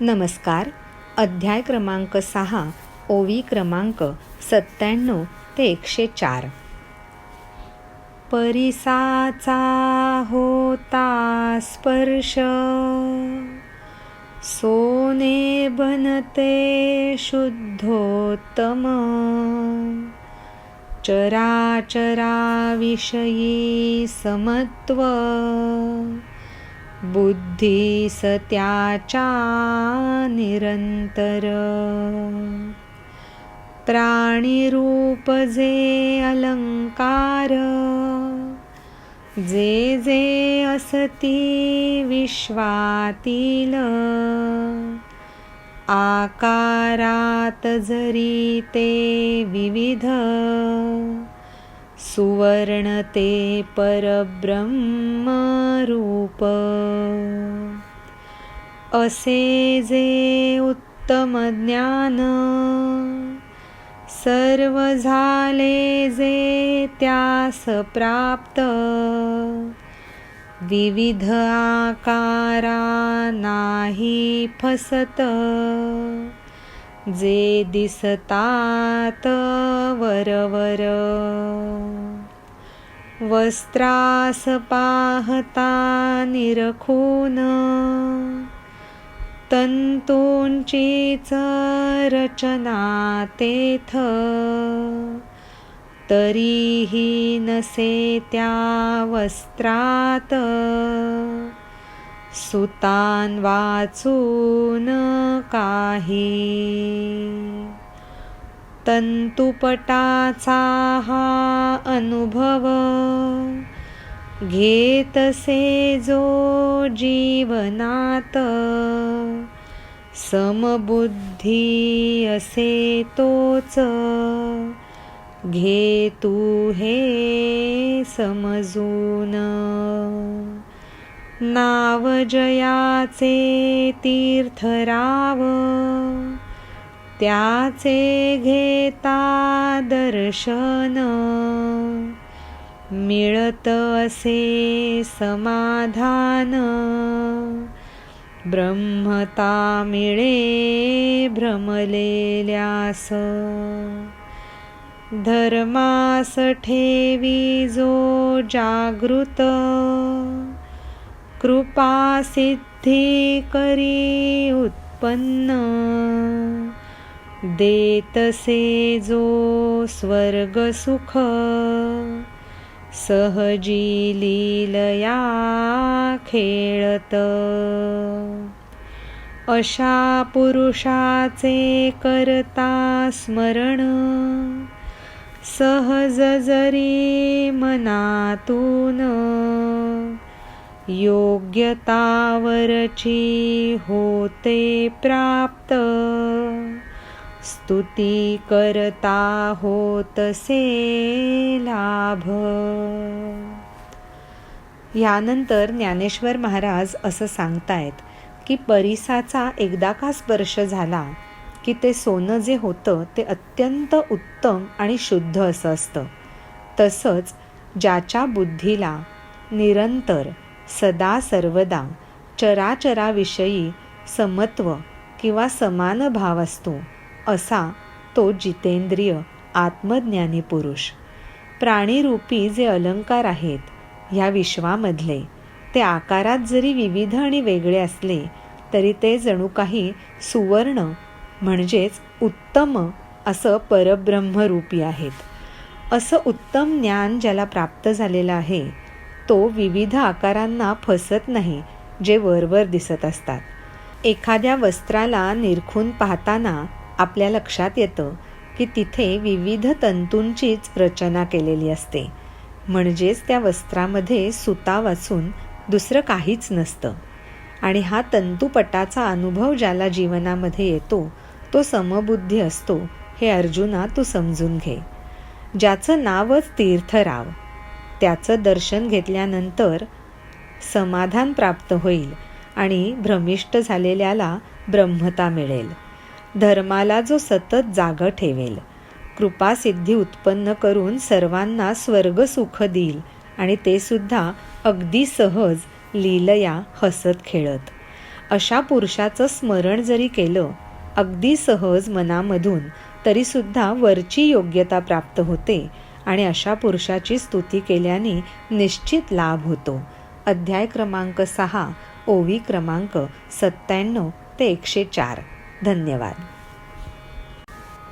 नमस्कार. अध्याय क्रमांक 6, ओवी क्रमांक 97 ते 104. परिसाचा होता स्पर्श, सोने बनते शुद्धोत्तम. चराचराविषयी समत्व, बुद्धीस त्याच्या निरंतर. प्राणीरूप जे अलंकार, जे जे असती विश्वातील. आकारात जरी ते विविध, सुवर्ण ते परब्रह्म रूप. असे जे उत्तम ज्ञान, सर्व झाले जे त्यास प्राप्त. विविध आकारा नाही फसत, जे दिसतात वरवर. वस्त्रास पाहता निरखून, तंतूंचीच रचना तेथ. तरीही नसे त्या वस्त्रात, सुतान वाचून काही. तंतुपटाचा हा अनुभव, घेतसे जो जीवनात. समबुद्धी असे तोच, घे तू हे समजून. नाव जयाचे तीर्थराव, त्याचे घेता दर्शन. मिळत असे समाधान, ब्रह्मता मिळे भ्रमलेल्यास. धर्मास ठेवी जो जागृत, कृपा सिद्धी करी उत्पन्न. देतसे जो स्वर्ग सुख, सहजी लीलया खेळत. अशा पुरुषाचे करता स्मरण, सहज जरी मनातून. योग्यतावरची होते प्राप्त, स्तुती करता होतसे लाभ. यानंतर ज्ञानेश्वर महाराज असं सांगतायत की परिसाचा एकदा का स्पर्श झाला की ते सोनं जे होतं ते अत्यंत उत्तम आणि शुद्ध असं असतं. तसंच ज्याच्या बुद्धीला निरंतर सदा सर्वदा चराचराविषयी समत्व किंवा समान भाव असतो, असा तो जितेंद्रिय आत्मज्ञानी पुरुष. प्राणीरूपी जे अलंकार आहेत ह्या विश्वामधले, ते आकारात जरी विविध आणि वेगळे असले तरी ते जणू काही सुवर्ण म्हणजेच उत्तम असं परब्रह्मरूपी आहेत. असं उत्तम ज्ञान ज्याला प्राप्त झालेलं आहे तो विविध आकारांना फसत नाही, जे वरवर दिसत असतात. एखाद्या वस्त्राला निरखून पाहताना आपल्या लक्षात येतं की तिथे विविध तंतूंचीच रचना केलेली असते, म्हणजेच त्या वस्त्रामध्ये सुता वाचून दुसरं काहीच नसतं. आणि हा तंतुपटाचा अनुभव ज्याला जीवनामध्ये येतो तो समबुद्धी असतो, हे अर्जुना तू समजून घे. ज्याचं नावच तीर्थराव, त्याचं दर्शन घेतल्यानंतर समाधान प्राप्त होईल आणि भ्रमिष्ट झालेल्याला ब्रह्मता मिळेल. धर्माला जो सतत जागं ठेवेल, कृपासिद्धी उत्पन्न करून सर्वांना स्वर्ग सुख देईल आणि ते सुद्धा अगदी सहज लीलया हसत खेळत. अशा पुरुषाचं स्मरण जरी केलं अगदी सहज मनामधून तरीसुद्धा वरची योग्यता प्राप्त होते आणि अशा पुरुषाची स्तुती केल्याने निश्चित लाभ होतो. अध्याय क्रमांक 6, ओवी क्रमांक 97 ते 104. धन्यवाद.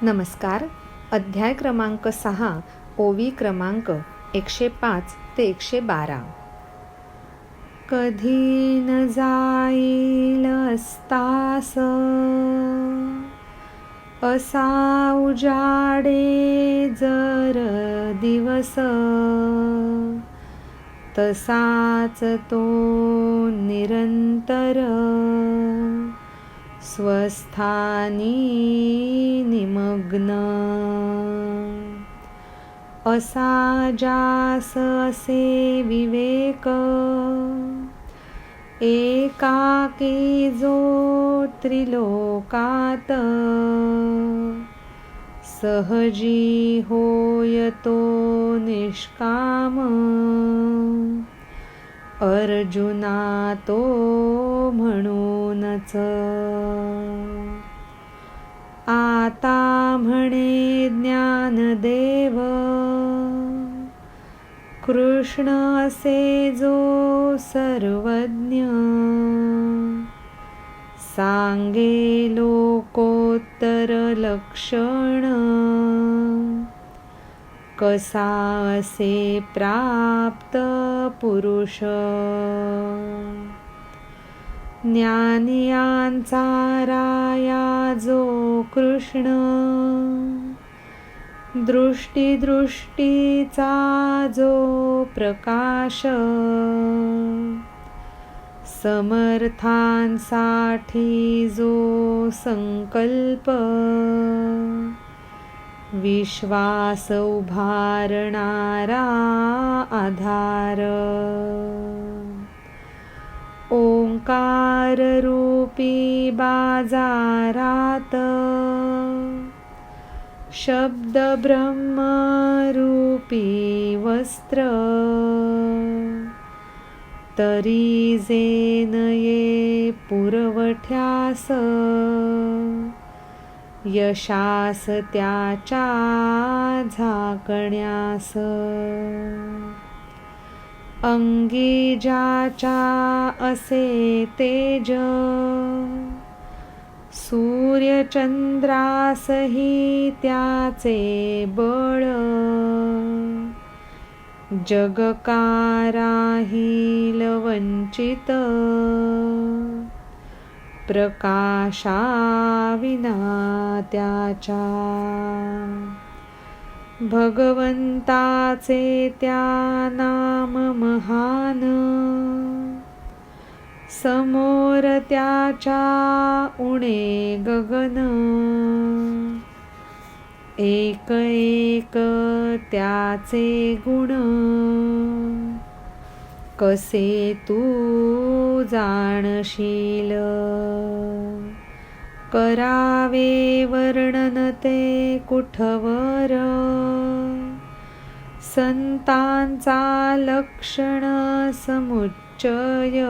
नमस्कार. अध्याय क्रमांक 6, ओवी क्रमांक 105 ते 112. कधी न जाईल असतास असा उजाडे जर दिवस, तसाच तो निरंतर स्वस्थानी निमग्न. असा जास असे विवेक एकाकी जो त्रिलोकात, सहजी होय तो निष्काम. अर्जुना तो म्हणूनच आता म्हणे ज्ञानदेव, कृष्ण असे जो सर्वज्ञ. सांगे लोकोत्तर लक्षण, कसा असे प्राप्त पुरुष. ज्ञानियांचा राया जो कृष्ण, दृष्टीचा जो प्रकाश. समर्थांसाठी जो संकल्प, विश्वास उभारणारा आधार. ओंकार रूपी बाजारात, शब्द ब्रह्म रूपी वस्त्र. तरी जे नये पुरवठ्यास, यशास त्याच्या झाकण्यास. अंगी ज्याच्या असे तेज, सूर्यचंद्रासही त्याचे बळ. जग का राहील वंचित, प्रकाशाविना त्याच्या. भगवंताचे त्या नाम महान, समोर त्याच्या उणे गगन. एक एक त्याचे गुण, कसे तू जाणशील. करावे वर्णन ते कुठवर, संतांचा लक्षण समुच्चय.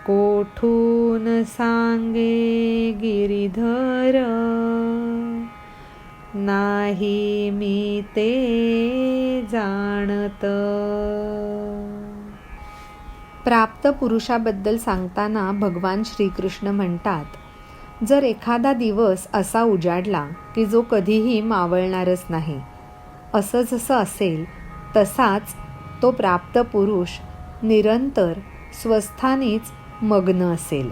कोठून सांगे गिरिधर, नाही मी ते जाणत. प्राप्त पुरुषाबद्दल सांगताना भगवान श्रीकृष्ण म्हणतात, जर एखादा दिवस असा उजाडला की जो कधीही मावळणारच नाही, असं जसं असेल तसाच तो प्राप्त पुरुष निरंतर स्वस्थानीच मग्न असेल.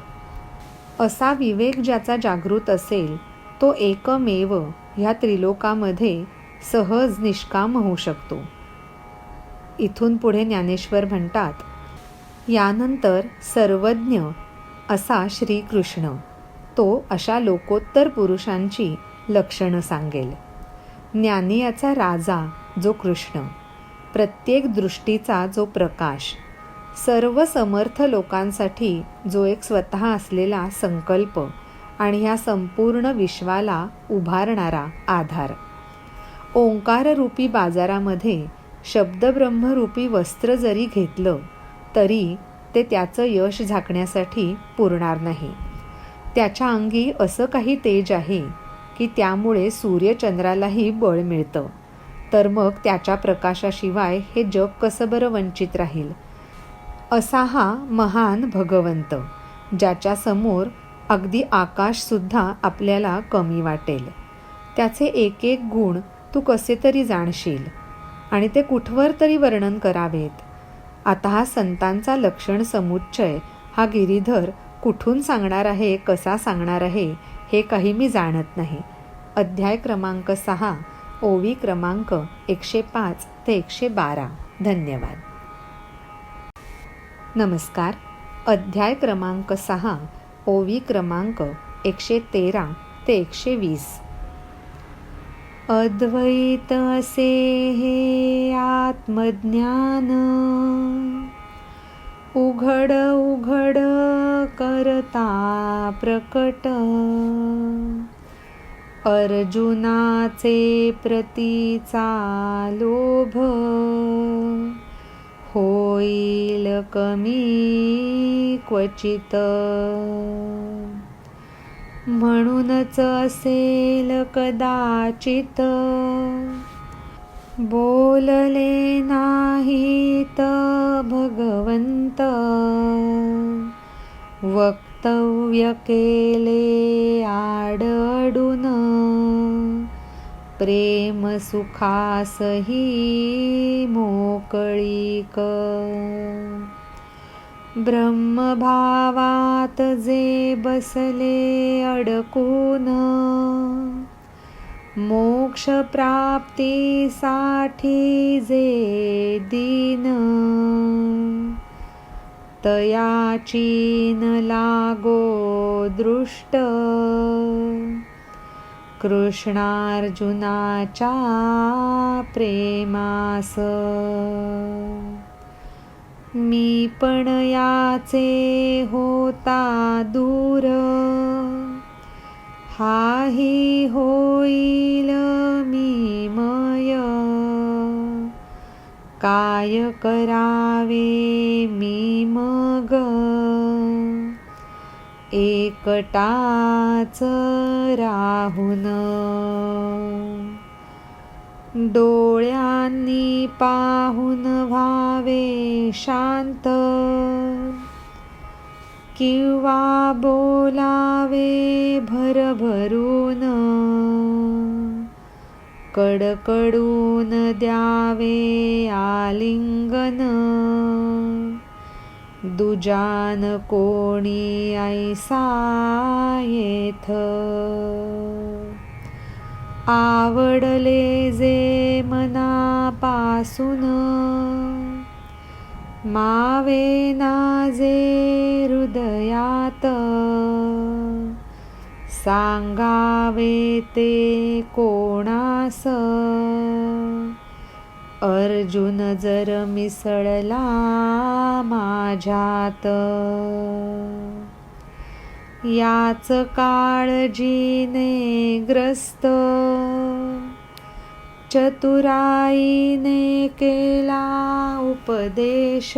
असा विवेक ज्याचा जागृत असेल तो एकमेव ह्या त्रिलोकामध्ये सहज निष्काम होऊ शकतो. इथून पुढे ज्ञानेश्वर म्हणतात, यानंतर सर्वज्ञ असा श्रीकृष्ण तो अशा लोकोत्तर पुरुषांची लक्षणं सांगेल. ज्ञानी याचा राजा जो कृष्ण, प्रत्येक दृष्टीचा जो प्रकाश, सर्व समर्थ लोकांसाठी जो एक स्वतः असलेला संकल्प आणि ह्या संपूर्ण विश्वाला उभारणारा आधार. ओंकाररूपी बाजारामध्ये शब्दब्रह्मरूपी वस्त्र जरी घेतलं तरी ते त्याचं यश झाकण्यासाठी पुरणार नाही. त्याच्या अंगी असं काही तेज आहे की त्यामुळे सूर्यचंद्रालाही बळ मिळतं. तर मग त्याच्या प्रकाशाशिवाय हे जग कसं बरं वंचित राहील? असा हा महान भगवंत, ज्याच्यासमोर अगदी आकाशसुद्धा आपल्याला कमी वाटेल. त्याचे एक एक गुण तू कसे तरी जाणशील आणि ते कुठवर तरी वर्णन करावेत. आता हा संतांचा लक्षण समुच्चय हा गिरीधर कुठून सांगणार आहे, कसा सांगणार आहे, हे काही मी जाणत नाही. अध्याय क्रमांक 6, ओवी क्रमांक 105 ते 112. धन्यवाद. नमस्कार. अध्याय क्रमांक 6, ओवी क्रमांक 113 ते 120. अद्वैत असे हे आत्मज्ञान, उघड उघड करता प्रकट, अर्जुनाचे प्रतीचा लोभ, होईल कमी क्वचित. म्हणूनच असेल कदाचित, बोलले नाहीत भगवंत, वक्तव्य केले आडअडून, प्रेम सुखासही मोकळीक. ब्रह्मभावात जे बसले अडकून, मोक्ष प्राप्तीसाठी जे दीन, तयाची न लागो दृष्ट, कृष्णार्जुनाच्या प्रेमास. मी पण याचे होता दूर, हाही होईल मी मय, काय करावे मी मग, एकटाच राहून. डोळ्यांनी पाहून व्हावे शांत, किंवा बोलावे भरभरून, कडकडून द्यावे आलिंगन, दुजान कोणी ऐसा येथ. आवडले जे मनापासून, मावे ना जे हृदयात, सांगावे ते कोणास. अर्जुन जर मिसळला माझ्यात, याच काळजीने ग्रस्त, चतुराईने केला उपदेश,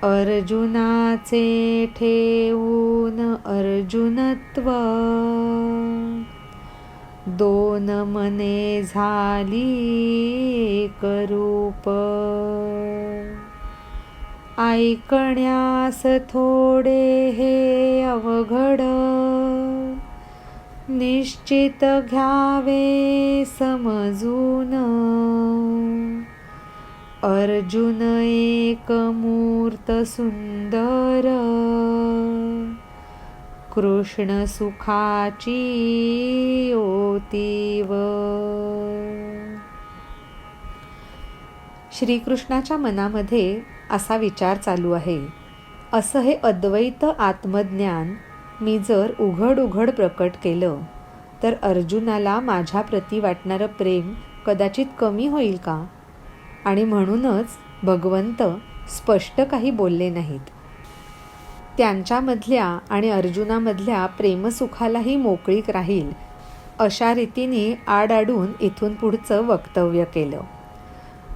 अर्जुनाचे ठेवून अर्जुनत्व, दोन मने झाली एक रूप. ऐकण्यास थोडे हे अवघड, निश्चित घ्यावे समजून. अर्जुन एक मूर्त सुंदर, कृष्ण सुखाची ओतीव. श्रीकृष्णाच्या मनामध्ये असा विचार चालू आहे, असं हे अद्वैत आत्मज्ञान मी जर उघड उघड प्रकट केलं तर अर्जुनाला माझ्याप्रती वाटणारं प्रेम कदाचित कमी होईल का? आणि म्हणूनच भगवंत स्पष्ट काही बोलले नाहीत. त्यांच्यामधल्या आणि अर्जुनामधल्या प्रेमसुखालाही मोकळीक राहील अशा रीतीने आडाडून इथून पुढचं वक्तव्य केलं.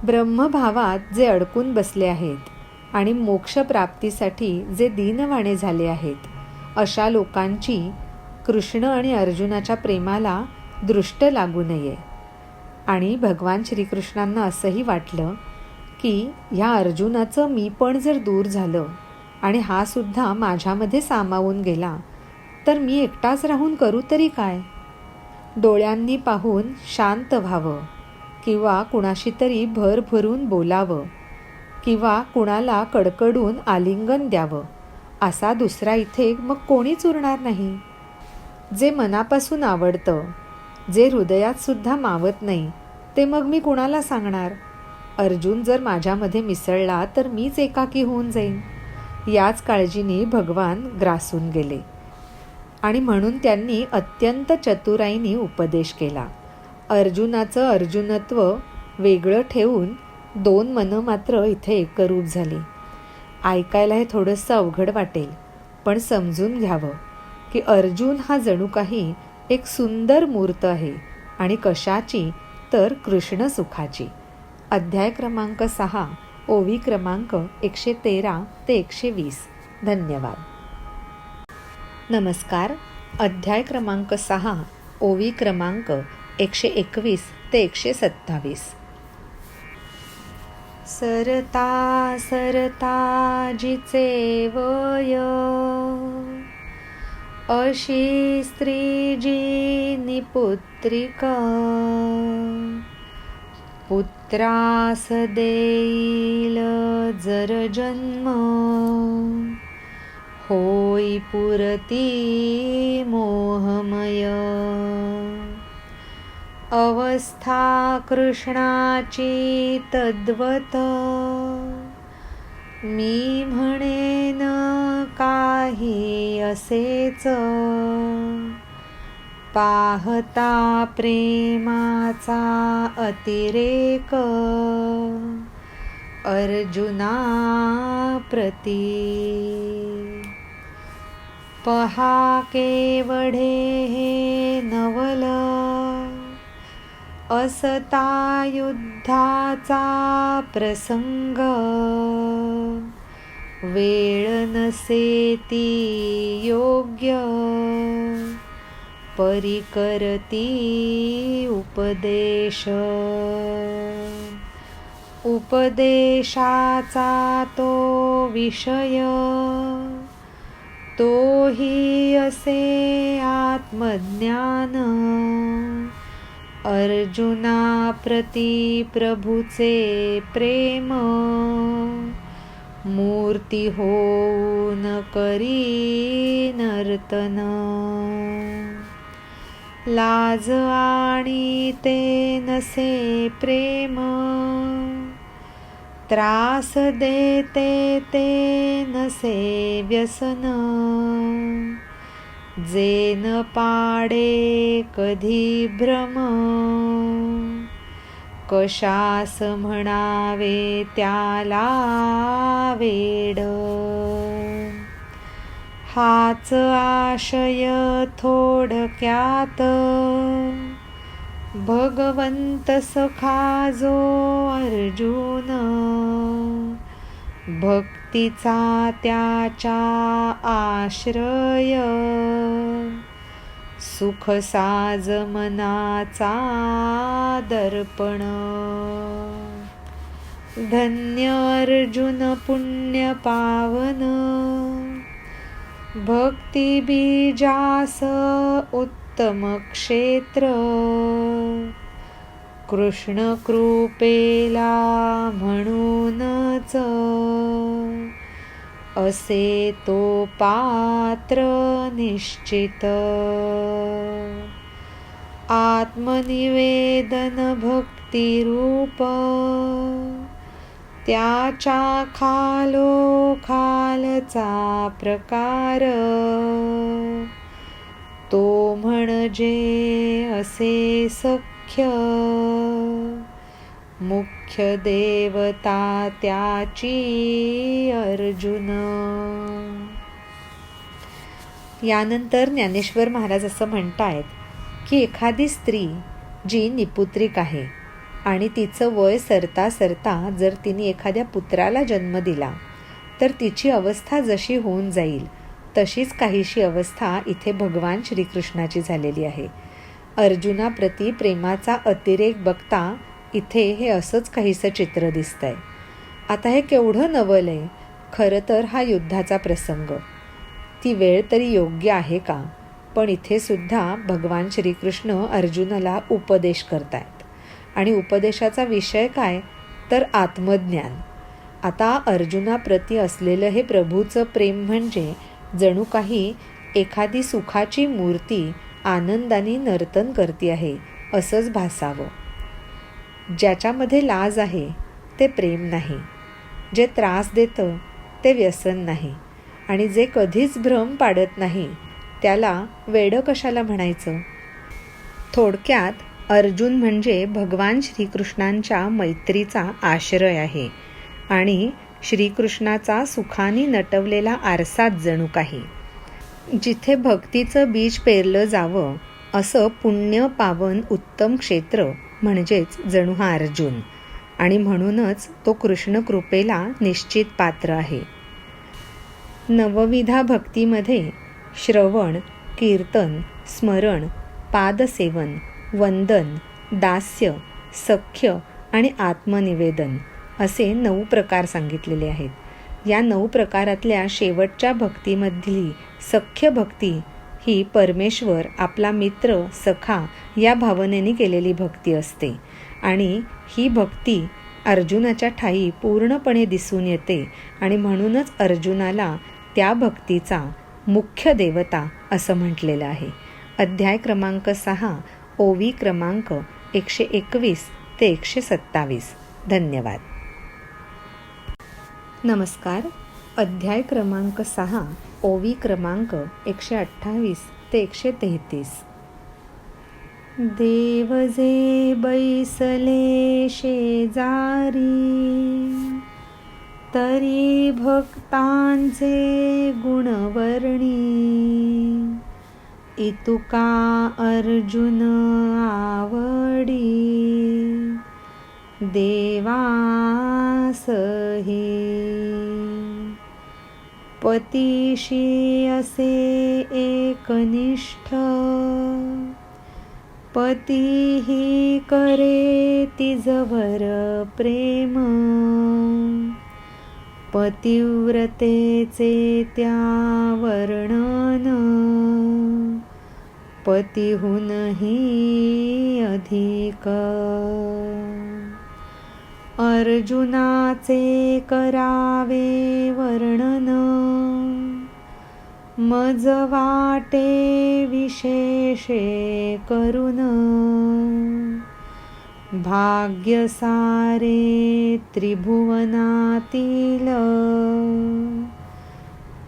ब्रह्मभावात जे अडकून बसले आहेत आणि मोक्षप्राप्तीसाठी जे दीनवाणे झाले आहेत अशा लोकांची कृष्ण आणि अर्जुनाच्या प्रेमाला दृष्ट लागू नये. आणि भगवान श्रीकृष्णांना असंही वाटलं की ह्या अर्जुनाचं मी पण जर दूर झालं आणि हा सुद्धा माझ्यामध्ये सामावून गेला तर मी एकटाच राहून करू तरी काय. डोळ्यांनी पाहून शांत व्हावं किंवा कुणाशी तरी भरभरून बोलावं किंवा कुणाला कडकडून आलिंगन द्यावं असा दुसरा इथे मग कोणीच उरणार नाही. जे मनापासून आवडतं, जे हृदयात सुद्धा मावत नाही ते मग मी कुणाला सांगणार. अर्जुन जर माझ्यामध्ये मिसळला तर मीच एकाकी होऊन जाईन. याच काळजीने भगवान ग्रासून गेले आणि म्हणून त्यांनी अत्यंत चतुराईने उपदेश केला. अर्जुनाचं अर्जुनत्व वेगळं ठेवून 2 मनं मात्र इथे एकरूप झाली. ऐकायला हे थोडंसं अवघड वाटेल, पण समजून घ्यावं की अर्जुन हा जणू काही एक सुंदर मूर्त आहे आणि कशाची तर कृष्ण सुखाची. अध्याय क्रमांक 6, ओवी क्रमांक 113 ते 120. धन्यवाद. नमस्कार. अध्याय क्रमांक 6, ओवी क्रमांक 121 ते 127. सरता सरता जिचे वय, अशी स्त्री जी निपुत्रिका, पुत्रास देईल जर जन्म, होई पुरती मोहमय. अवस्था कृष्णाची तद्वत, मी म्हणेन काही असेच. पाहता प्रेमाचा अतिरेक, अर्जुना प्रती. पहा केवढे हे नवल, असता युद्धाचा प्रसंग. वेळ नसे ती योग्य, परिकरती उपदेश. उपदेशाचा तो विषय, तोही असे आत्मज्ञान. अर्जुना प्रती प्रभूचे प्रेम, मूर्ती होऊन करी नर्तन. लाज आणि ते नसे प्रेम, त्रास देते ते नसे व्यसन. जे न पाडे कधी भ्रम, कशास म्हणावे त्याला वेड. हाच आशय थोडक्यात, भगवंत सखा जो अर्जुन. भक्तीचा त्याच्या आश्रय, सुख साज मनाचा दर्पण. धन्य अर्जुन पुण्य पावन, भक्ती बीजास उत्तम क्षेत्र. कृष्ण कृपेला म्हणूनच, असे तो पात्र निश्चित. आत्मनिवेदन भक्ती रूप, त्याच्या खालोखालचा प्रकार. तो म्हणजे असे सख्य, मुख्य देवता त्याची अर्जुन. यानंतर ज्ञानेश्वर महाराज असं म्हणतायत की एखादी स्त्री जी निपुत्रिक आहे आणि तिचं वय सरता सरता जर तिने एखाद्या पुत्राला जन्म दिला तर तिची अवस्था जशी होऊन जाईल तशीच काहीशी अवस्था इथे भगवान श्रीकृष्णाची झालेली आहे. अर्जुनाप्रती प्रेमाचा अतिरेक बघता इथे हे असंच काहीसं चित्र दिसतंय. आता हे केवढं नवल आहे. खरं तर हा युद्धाचा प्रसंग, ती वेळ तरी योग्य आहे का? पण इथे सुद्धा भगवान श्रीकृष्ण अर्जुनाला उपदेश करतायत आणि उपदेशाचा विषय काय तर आत्मज्ञान. आता अर्जुनाप्रती असलेलं हे प्रभूचं प्रेम म्हणजे जणू काही एखादी सुखाची मूर्ती आनंदाने नर्तन करते आहे असंच भासावं. ज्याच्यामध्ये लाज आहे ते प्रेम नाही, जे त्रास देतं ते व्यसन नाही आणि जे कधीच भ्रम पाडत नाही त्याला वेडं कशाला म्हणायचं. थोडक्यात अर्जुन म्हणजे भगवान श्रीकृष्णांच्या मैत्रीचा आश्रय आहे आणि श्रीकृष्णाचा सुखाने नटवलेला आरसाच जणू काही. जिथे भक्तीचं बीज पेरलं जावं असं पुण्य पावन उत्तम क्षेत्र म्हणजेच जणू हा अर्जुन, आणि म्हणूनच तो कृष्ण कृपेला निश्चित पात्र आहे. नवविधा भक्तीमध्ये श्रवण, कीर्तन, स्मरण, पादसेवन, वंदन, दास्य, सख्य आणि आत्मनिवेदन असे 9 प्रकार सांगितलेले आहेत. या 9 प्रकारातल्या शेवटच्या भक्तीमधली सख्य भक्ती ही परमेश्वर आपला मित्र सखा या भावनेने केलेली भक्ती असते आणि ही भक्ती अर्जुनाच्या ठायी पूर्णपणे दिसून येते आणि म्हणूनच अर्जुनाला त्या भक्तीचा मुख्य देवता असं म्हटलेलं आहे. अध्याय क्रमांक 6, ओवी क्रमांक 121 ते 127. धन्यवाद. नमस्कार. अध्याय क्रमांक 6, ओवी क्रमांक 128 ते 133. देव जे बैसले शेजारी, तरी भक्तांचे गुणवर्णी. इतुका अर्जुन आवडी, देवास हे. पतीशी असे एकनिष्ठ, पतीही करे तिजवर प्रेम. पतिव्रतेचे त्या वर्णन, पतिहूनही अधिक. अर्जुनाचे करावे वर्णन, मज वाटे विशेषे करून. भाग्य सारे त्रिभुवनातील,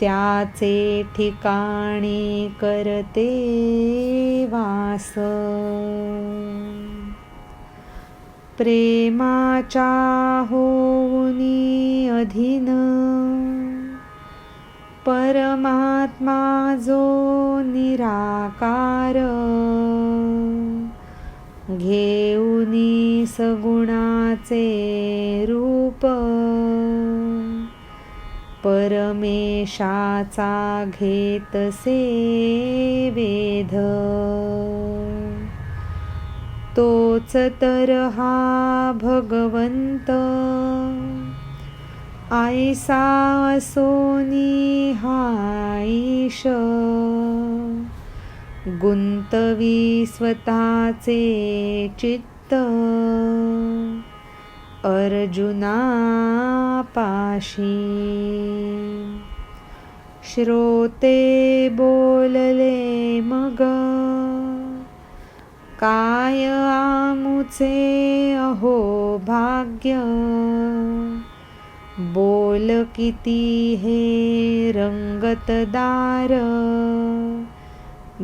त्याचे ठिकाणी करते वास. प्रेमाच्या होऊनी अधीन, परमात्मा जो निराकार. घेऊनी सगुणाचे रूप, परमेशाचा घेतसे वेध. तोच तर हा भगवंत, आईसा असोनी हा ईश. गुंतवी स्वतःचे चित्त, अर्जुना पाशी. श्रोते बोलले मग, काय आमुचे अहो भाग्य. बोल किती हे रंगतदार,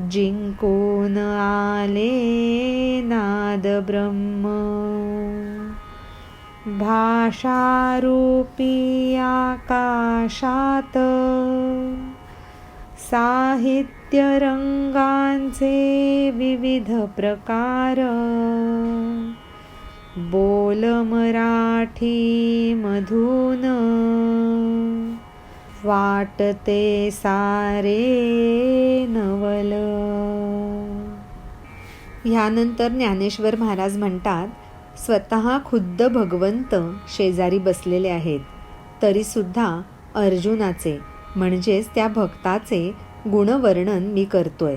जिंकून आले नाद ब्रह्म. भाषारूपी आकाशात, साहित्य रंगांचे विविध प्रकार. बोल मराठी मधून, वाटते सारे नवल. ह्यानंतर ज्ञानेश्वर महाराज म्हणतात, स्वतः खुद्द भगवंत शेजारी बसलेले आहेत, तरीसुद्धा अर्जुनाचे म्हणजेच त्या भक्ताचे गुणवर्णन मी करतोय.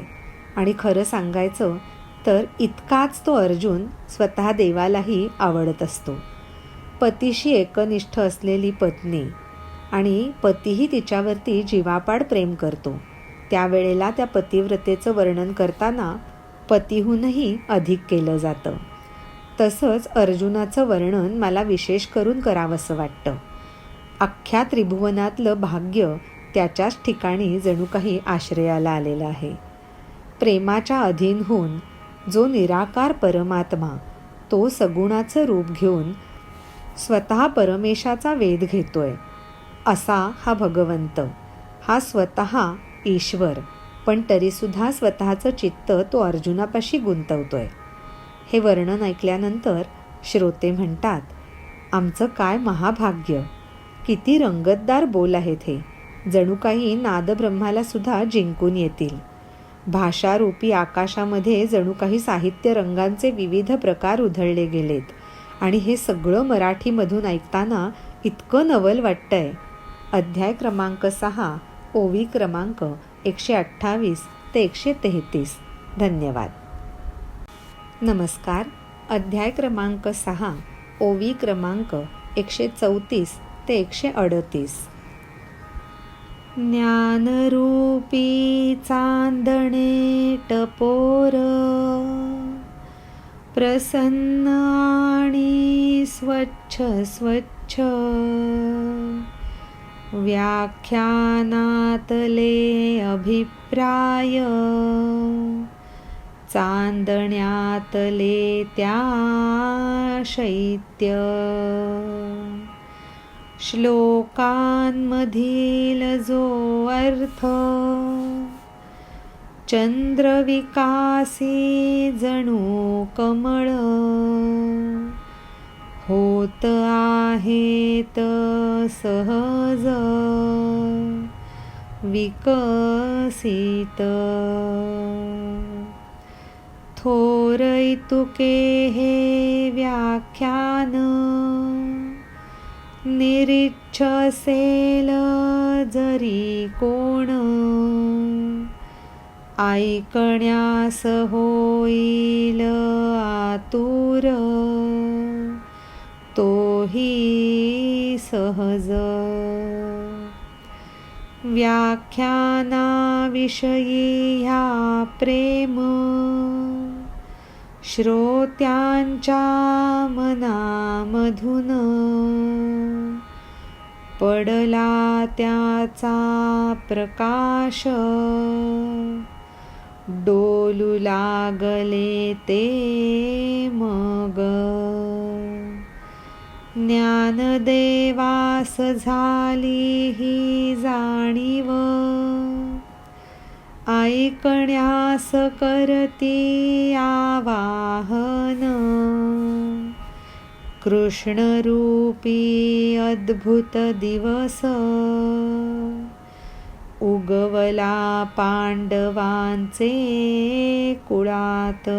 आणि खरं सांगायचं तर इतकाच तो अर्जुन स्वतः देवालाही आवडत असतो. पतीशी एकनिष्ठ असलेली पत्नी आणि पतीही तिच्यावरती जीवापाड प्रेम करतो. त्यावेळेला त्या पतिव्रतेचं वर्णन करताना पतीहूनही अधिक केलं जातं. तसंच अर्जुनाचं वर्णन मला विशेष करून करावंसं वाटतं. अख्ख्या त्रिभुवनातलं भाग्य त्याच्याच ठिकाणी जणू काही आश्रयाला आलेलं आहे. प्रेमाच्या अधीन होऊन जो निराकार परमात्मा तो सगुणाचं रूप घेऊन स्वतः परमेशाचा वेध घेतोय, असा हा भगवंत, हा स्वतः ईश्वर, पण तरीसुद्धा स्वतःचं चित्त तो अर्जुनापाशी गुंतवतोय. हे वर्णन ऐकल्यानंतर श्रोते म्हणतात, आमचं काय महाभाग्य, किती रंगतदार बोल आहेत हे, जणू काही नादब्रह्माला सुद्धा जिंकून येतील. भाषारूपी आकाशामध्ये जणू काही साहित्य रंगांचे विविध प्रकार उधळले गेलेत आणि हे सगळं मराठीमधून ऐकताना इतकं नवल वाटतंय. अध्याय क्रमांक 6, ओवी क्रमांक 128 ते 133. धन्यवाद. नमस्कार. अध्याय क्रमांक 6, ओवी क्रमांक 134 ते 138. ज्ञानरूपी चांदणे टपोर, प्रसन्न आणि स्वच्छ स्वच्छ, व्याख्यानातले अभिप्राय, चांदण्यातले त्या शैत्य, श्लोकांमधील जो अर्थ, चंद्रविकासी जणू कमळ, होत आहेत सहज विकसित. थोरैतुके हे व्याख्यान, निरीच्छसेल जरी कोण, ऐकण्यास होईल आतुर, तोही सहज. व्याख्यानाविषयी ह्या प्रेम, श्रोत्यांच्या मनामधून, पडला त्याचा प्रकाश, डोलू लागले ते मग. ज्ञानदेवास झाली ही जाणीव, ऐकण्यास करती आवाहन, कृष्णरूपी अद्भुत दिवस, उगवला पांडवांचे कुळात.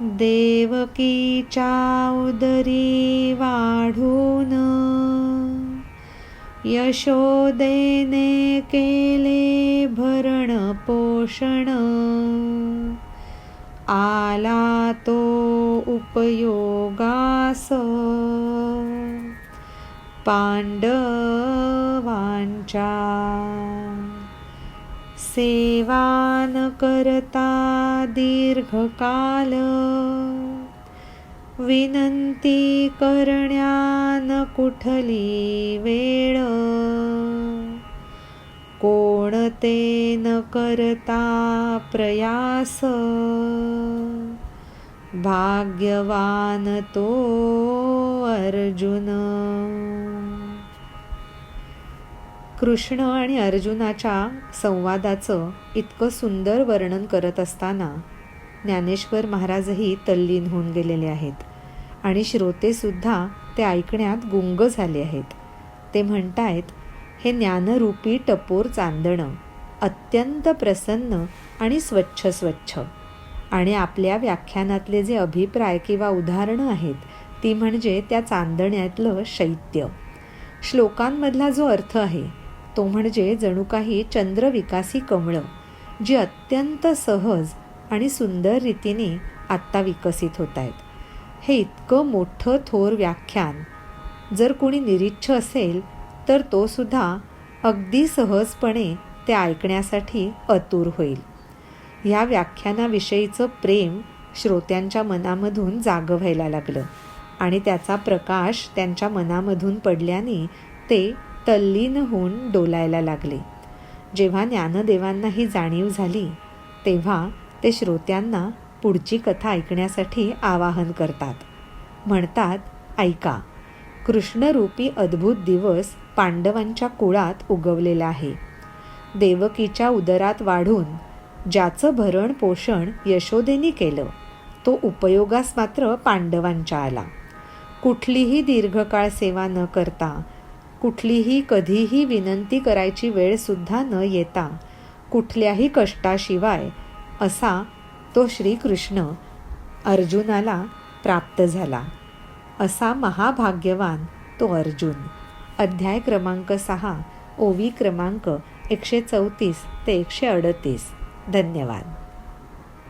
देवकीच्या उदरी वाढून, यशोदेने केले भरण पोषण, आला तो उपयोगास पांडवांच्या. सेवान करता दीर्घकाल, विनंती करण्यान कुठली वेळ, कोणते न करता प्रयास, भाग्यवान तो अर्जुन. कृष्ण आणि अर्जुनाच्या संवादाचं इतकं सुंदर वर्णन करत असताना ज्ञानेश्वर महाराजही तल्लीन होऊन गेलेले आहेत आणि श्रोतेसुद्धा ते ऐकण्यात गुंग झाले आहेत. ते म्हणतायत, हे ज्ञानरूपी टपोर चांदणं अत्यंत प्रसन्न आणि स्वच्छ स्वच्छ. आणि आपल्या व्याख्यानातले जे अभिप्राय किंवा उदाहरणं आहेत ती म्हणजे त्या चांदण्यातलं शैत्य. श्लोकांमधला जो अर्थ आहे तो म्हणजे जणू काही चंद्रविकासी कमळं, जी अत्यंत सहज आणि सुंदर रीतीने आत्ता विकसित होत आहेत. हे इतकं मोठं थोर व्याख्यान जर कोणी निरीच्छ असेल तर तो सुद्धा अगदी सहजपणे ते ऐकण्यासाठी आतुर होईल. ह्या व्याख्यानाविषयीचं प्रेम श्रोत्यांच्या मनामधून जागं व्हायला लागलं आणि त्याचा प्रकाश त्यांच्या मनामधून पडल्याने ते तल्लीन होऊन डोलायला लागले. जेव्हा ज्ञानदेवांना ही जाणीव झाली तेव्हा ते श्रोत्यांना पुढची कथा ऐकण्यासाठी आवाहन करतात. म्हणतात, ऐका, कृष्णरूपी अद्भुत दिवस पांडवांच्या कुळात उगवलेला आहे. देवकीच्या उदरात वाढून ज्याचं भरण पोषण यशोदेनी केलं तो उपयोगास मात्र पांडवांच्या आला. कुठलीही दीर्घकाळ सेवा न करता, कुठलीही कधीही विनंती करायची वेळसुद्धा न येता, कुठल्याही कष्टाशिवाय असा तो श्रीकृष्ण अर्जुनाला प्राप्त झाला. असा महाभाग्यवान तो अर्जुन. अध्याय क्रमांक 6, ओवी क्रमांक 134 ते 138. धन्यवाद.